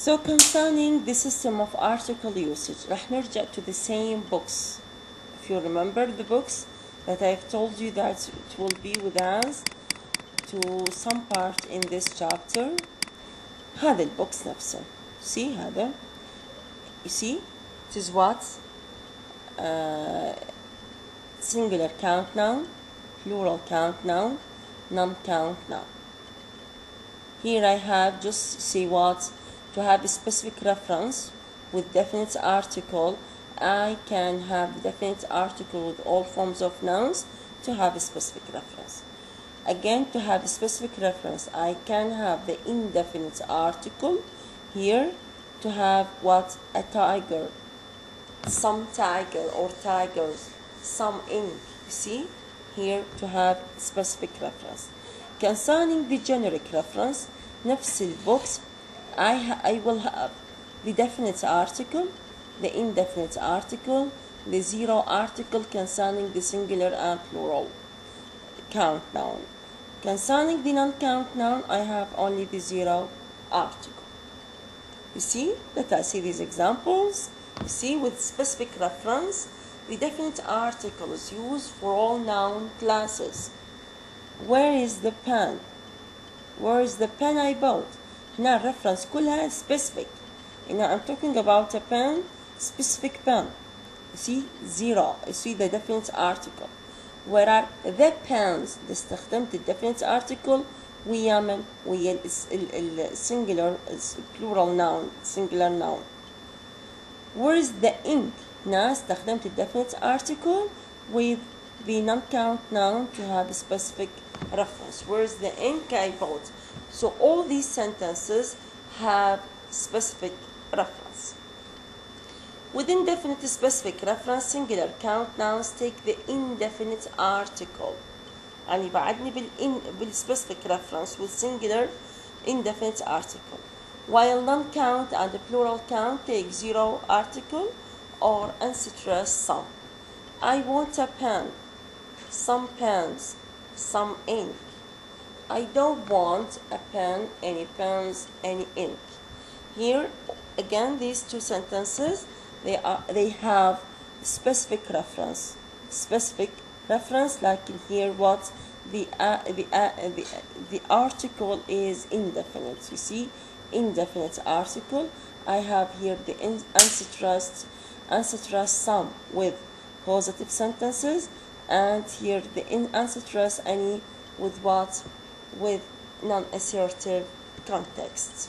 So concerning the system of article usage رح نرجع to the same books. If you remember the books that I've told you that it will be with us to some part in this chapter. هذا البوكس نفسه. See هذا. You see it is what? Singular count noun, plural count noun, non-count noun. Here I have just say what? To have a specific reference with definite article. I can have definite article with all forms of nouns to have a specific reference. Again, to have a specific reference, I can have the indefinite article here to have what? A tiger, some tiger or tigers, some ink. You see here to have specific reference. Concerning the generic reference, نفس البوكس I will have the definite article, the indefinite article, the zero article concerning the singular and plural count noun. Concerning the non-count noun, I have only the zero article. You see, let us see these examples. You see, with specific reference, the definite article is used for all noun classes. Where is the pen? Where is the pen I bought? هنا reference كلها specific. I'm talking about a pen, specific pen. You see, zero. You see the definite article. Where are the pens? استخدمت definite article ويا من؟ ويا singular plural noun, singular noun. Where is the ink? هنا استخدمت definite article with the non-count noun to have a specific reference. Where is the ink I bought? So all these sentences have specific reference. With indefinite specific reference, singular count nouns take the indefinite article. يعني بعدني بالspecific reference with singular indefinite article. While non-count and the plural count take zero article or ancestral some. I want a pen, some pens, some ink. I don't want a pen, any pens, any ink. Here again, these two sentences they have specific reference. Specific reference, like in here, what the article is indefinite. You see, indefinite article. I have here the ancestral some with positive sentences, and here the ancestral any with what? With non-assertive contexts.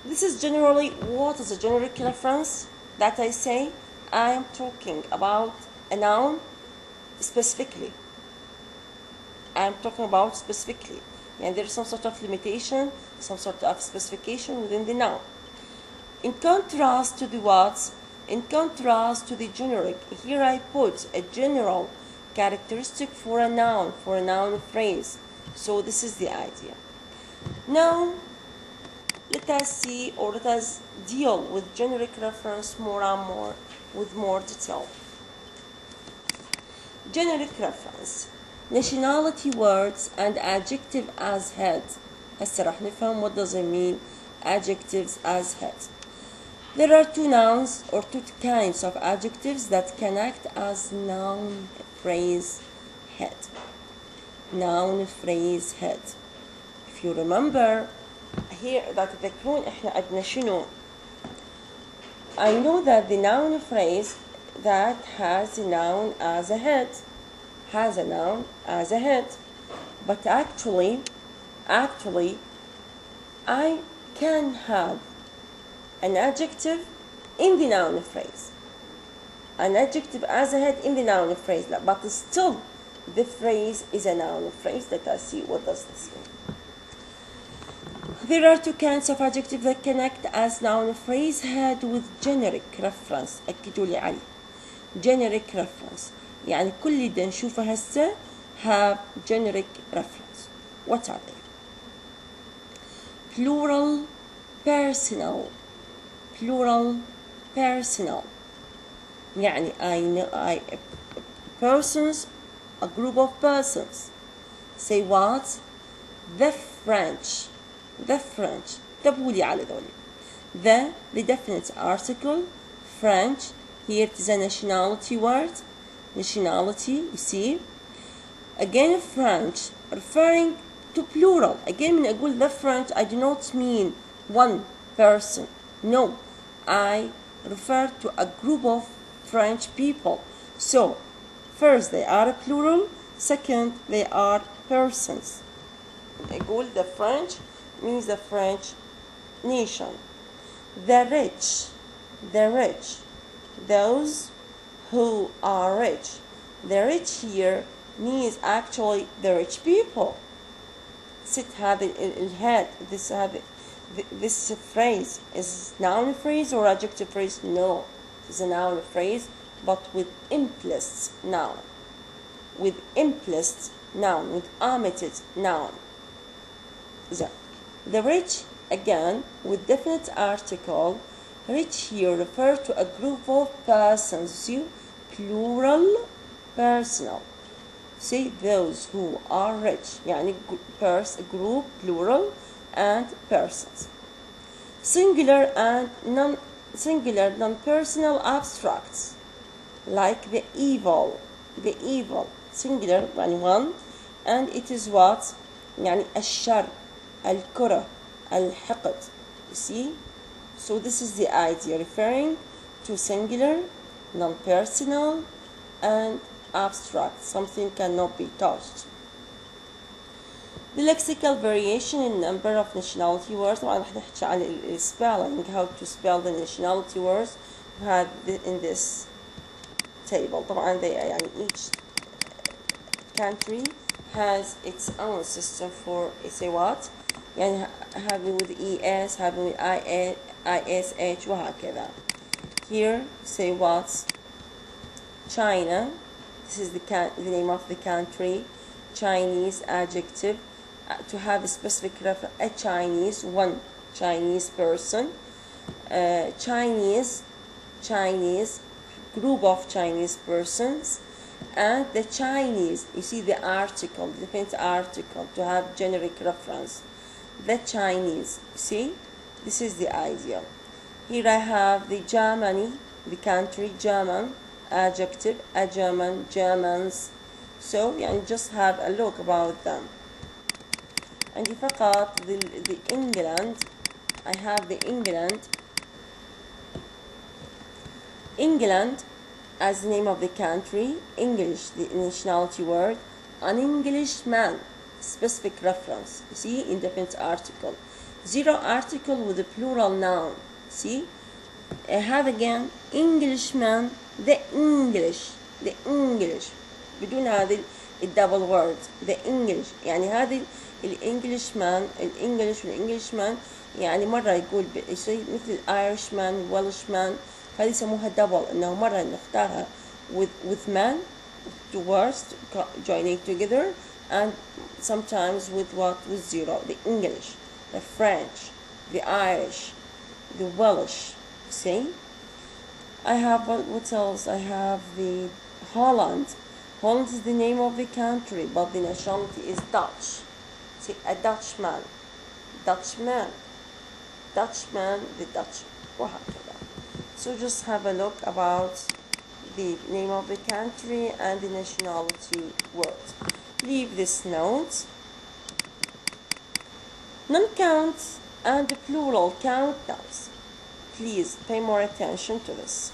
This is generally what is a generic reference that I say. I am talking about a noun specifically. I am talking about specifically. And there is some sort of limitation, some sort of specification within the noun. In contrast to the what? In contrast to the generic, here I put a general characteristic for a noun phrase. So this is the idea. Now, let us see, or let us deal with generic reference more and more with more detail. Generic reference. Nationality words and adjective as head. هسه راح نفهم what does it mean adjectives as head. There are two nouns or two kinds of adjectives that can act as noun phrase head. Noun phrase head. If you remember here that تذكرون احنا عندنا شنو؟ I know that the noun phrase that has a noun as a head has a noun as a head, but actually I can have an adjective in the noun phrase, an adjective as a head in the noun phrase, but still the phrase is a noun phrase. Let us see what does this mean. There are two kinds of adjectives that can act as noun phrase head with generic reference. أكدوا لي عليه. Generic reference يعني كل اللي بدنا نشوفه هسه have generic reference. What are they? Plural personal. Plural personal. يعني I persons, a group of persons. Say what? the French. The French. انتبهولي على دول. The definite article. French. Here it is a nationality word. Nationality, you see. Again French, referring to plural. Again when أقول the French, I do not mean one person. No, I refer to a group of French people. So, first they are a plural. Second, they are persons. أقول the French means the French nation. The rich. The rich. Those who are rich. The rich here means actually the rich people. ست هذا الهاد this phrase is noun phrase or adjective phrase? No, it's a noun phrase, but with implicit noun. With implicit noun, with omitted noun. The rich, again, with definite article. Rich here refer to a group of persons. See, plural, personal. See, those who are rich. يعني group, plural, and persons. Singular and non-personal abstracts, like the evil. The evil, singular, يعني one, and it is what? يعني الشر, الكره, الحقد. You see? So this is the idea, referring to singular, non-personal, and abstract. Something cannot be touched. The lexical variation in number of nationality words. طبعا رح نحكي عن spelling, how to spell the nationality words. We have in this table. طبعا يعني each country has its own system for say what. يعني having with ES, having with ISH وهكذا. Here say what? China. This is the name of the country. Chinese, adjective. To have a specific reference, a Chinese, one Chinese person. Chinese, group of Chinese persons. And the Chinese, you see the article, the definite article, to have generic reference. The Chinese, see, this is the idea. Here I have the Germany, the country, German, adjective, a German, Germans. So يعني just have a look about them. عندي فقط the England. I have the England as the name of the country. English, the nationality word. An Englishman, specific reference. You see, indefinite article. Zero article with a plural noun. See, I have again Englishman, the English بدون هذه الدبل وورد. the English يعني هذه الانجليشمان والانجليشمان يعني مرة يقول شيء مثل الايرشمان والشمان، هذه يسموها دبل، انه مرة نختارها with man, two words joining together, and sometimes with zero. The English, the French, the Irish, the Welsh. See, I have what else? I have the Holland. Holland is the name of the country, but the nationality is Dutch. See, a Dutchman, the Dutch. So just have a look about the name of the country and the nationality word. Leave this note. Non-count and the plural count nouns. Please pay more attention to this.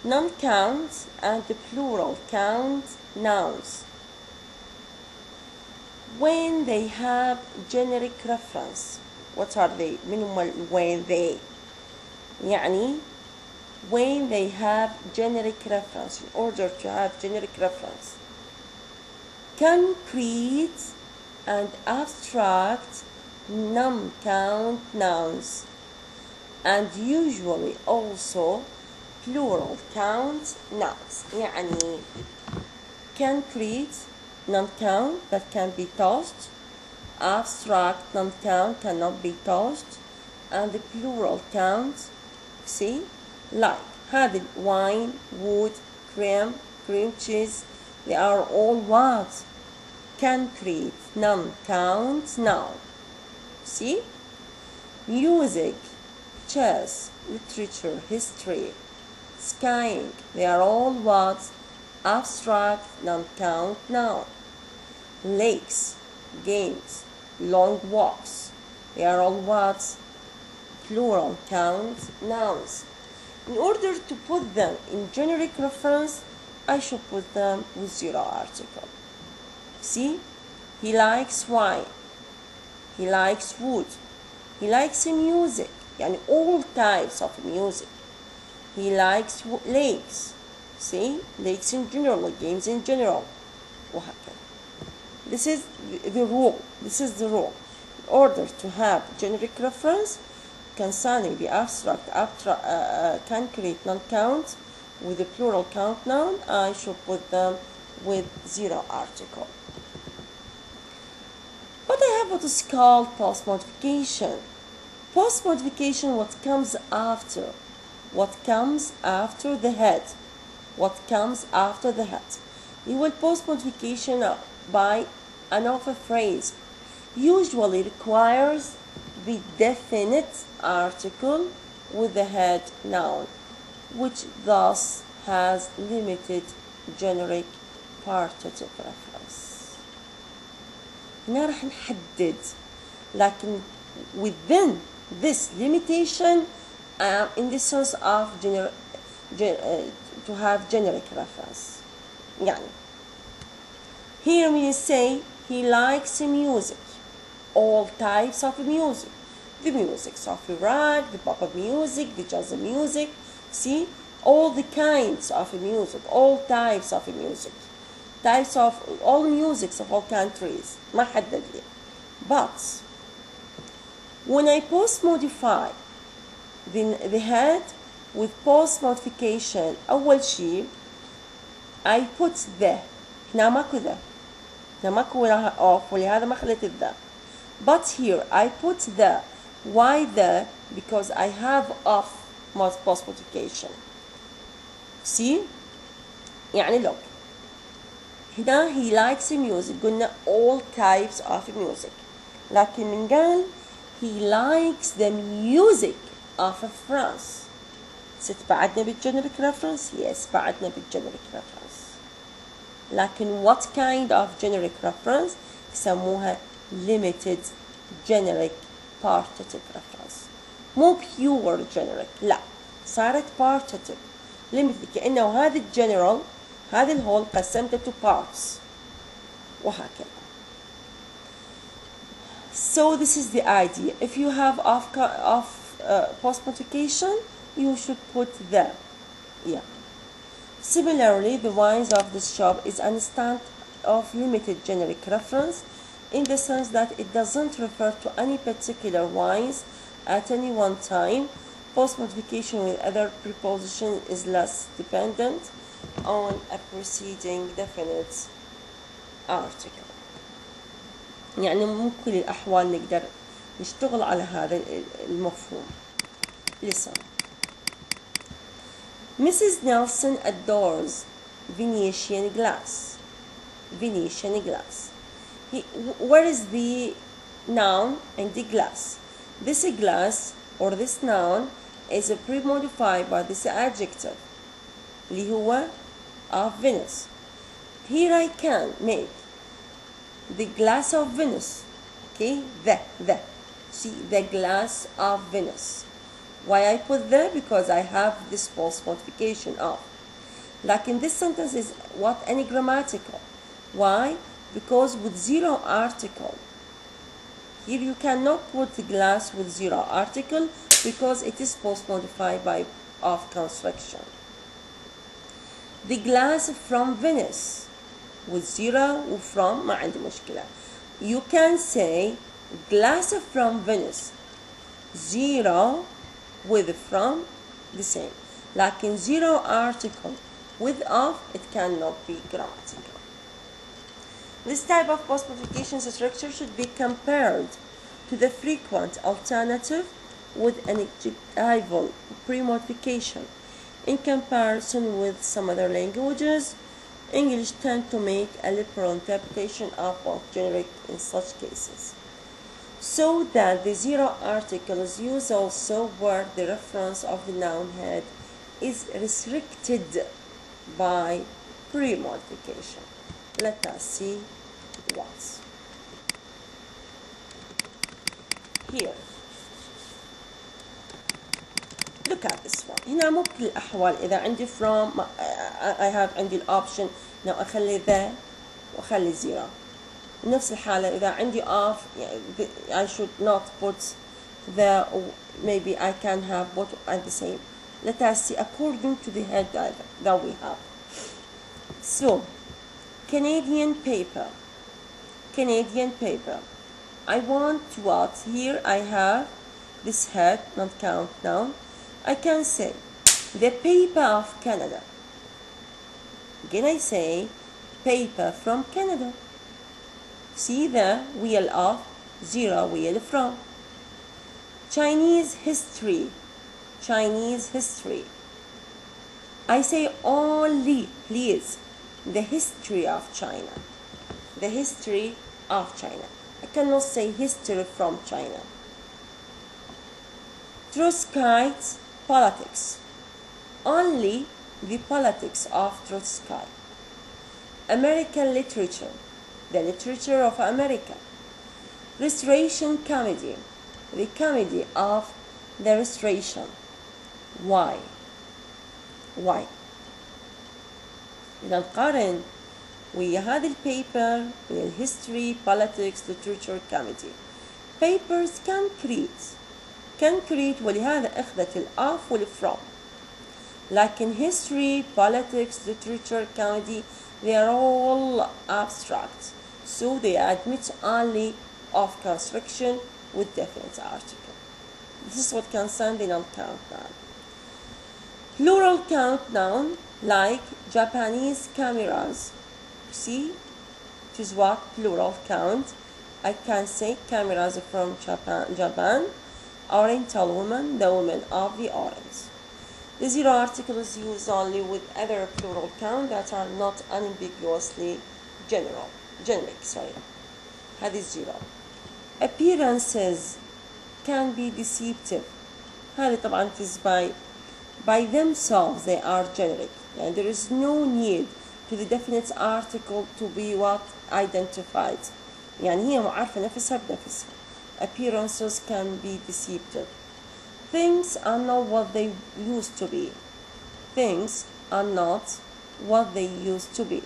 Non-count and the plural count nouns. When they have generic reference. What are they? When they. يعني when they have generic reference. In order to have generic reference. Concrete and abstract non-count nouns. And usually also plural count nouns. يعني concrete non-count that can be tossed, abstract non-count cannot be tossed, and the plural count, see, like هذه wine, wood, cream cheese, they are all what? concrete noun count noun. See? Music, chess, literature, history, skiing, they are all what? Abstract non-count noun. Lakes, games, long walks, they are all what? Plural count nouns. In order to put them in generic reference, I should put them with zero article. See? He likes wine. He likes wood. He likes music. يعني all types of music. He likes lakes. See? Lakes in general, games in general. وهكذا. This is the rule. This is the rule. In order to have generic reference concerning the abstract concrete non-count with the plural count noun, I should put them with zero article. But I have what is called post-modification. Post-modification, what comes after? What comes after the head? What comes after the head? You will post-modification by an of a phrase usually requires the definite article with the head noun, which thus has limited generic partitive reference. هنا راح نحدد لكن within this limitation in the sense of to have generic reference. يعني here when you say he likes music, all types of music, the music of Iraq, the pop music, the jazz music, see, all the kinds of music, all types of music, types of all musics of all countries, ما حدد لي. But when I post modify the head with post modification أول شيء I put the. هنا ماكو ذا، هنا ماكو off ولهذا ما خليت الذا. But here I put the. Why the? Because I have off post modification. See? يعني look. هنا he likes music قلنا all types of music. لكن من قال he likes the music of France. ست بعدنا بالgeneric reference? Yes, بعدنا بالgeneric reference. لكن what kind of generic reference؟ يسموها limited generic partitive reference. مو pure generic، لا، صارت partitive limited، كأنه هذا الجنرال هذا الهول قسمته to parts وهكذا. So this is the idea. If you have post modification, you should put the. Yeah. Similarly, the wines of this shop is an instance of limited generic reference in the sense that it doesn't refer to any particular wines at any one time. Post modification with other preposition is less dependent on a preceding definite article. يعني مو كل الأحوال نقدر نشتغل على هذا المفهوم. Listen. Mrs. Nelson adores Venetian glass. Venetian glass. Where is the noun and the glass? This glass or this noun is pre-modified by this adjective اللي هو of Venice. Here I can make the glass of Venice. Okay, the. See, the glass of Venice. Why I put the? Because I have this post modification of. Like in this sentence is what? Any grammatical. Why? Because with zero article. Here you cannot put the glass with zero article because it is post modified by of construction. The glass from Venice with zero or from ما عندي مشكلة. You can say glass from Venice, zero with from the same. لكن zero article with of, it cannot be grammatical. This type of post modification structure should be compared to the frequent alternative with an adjectival pre-modification in comparison with some other languages English tend to make a liberal interpretation of both generic in such cases, so that the zero article is used also where the reference of the noun head is restricted by pre-modification. Let us see what. Here, look at this one. هنا مو بكل الأحوال إذا عندي from I have عندي الأوبشن إنه أخلي the وأخلي zero. نفس الحالة إذا عندي off I should not put the, maybe I can have both at the same. Let us see according to the head that we have. So, Canadian paper. Canadian paper. I want what? Here I have this head, not count noun. I can say the paper of Canada. Again I say paper from Canada. See the wheel of, zero wheel from. Chinese history. Chinese history. I say only, please, the history of China. The history of China. I cannot say history from China. Trotsky's politics. Only the politics of Trotsky. American literature. The literature of America. Restoration comedy. The comedy of the restoration. Why? Why? إذا نقارن ويا هذا البيبر ويا الهيستوري politics literature comedy. Papers can create ولهذا أخذت الأوف والفروم. لكن history politics literature comedy they are all abstract, so they admit only of construction with definite article. This is what concerns the non-count noun. Plural count noun like Japanese cameras. See, it is what plural count. I can say cameras from Japan. Oriental woman, the woman of the Orient. The zero article is used only with other plural count that are not unambiguously generic. هذه zero. Appearances can be deceptive. هذه طبعا it is by themselves they are generic, and there is no need to the definite article to be what identified. يعني هي معرفة نفسها بنفسها. Appearances can be deceptive. Things are not what they used to be. Things are not what they used to be.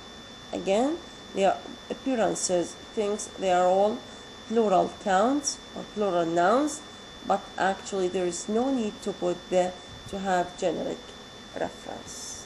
Again, they are appearances, things, they are all plural counts or plural nouns, but actually there is no need to put the to have generic reference.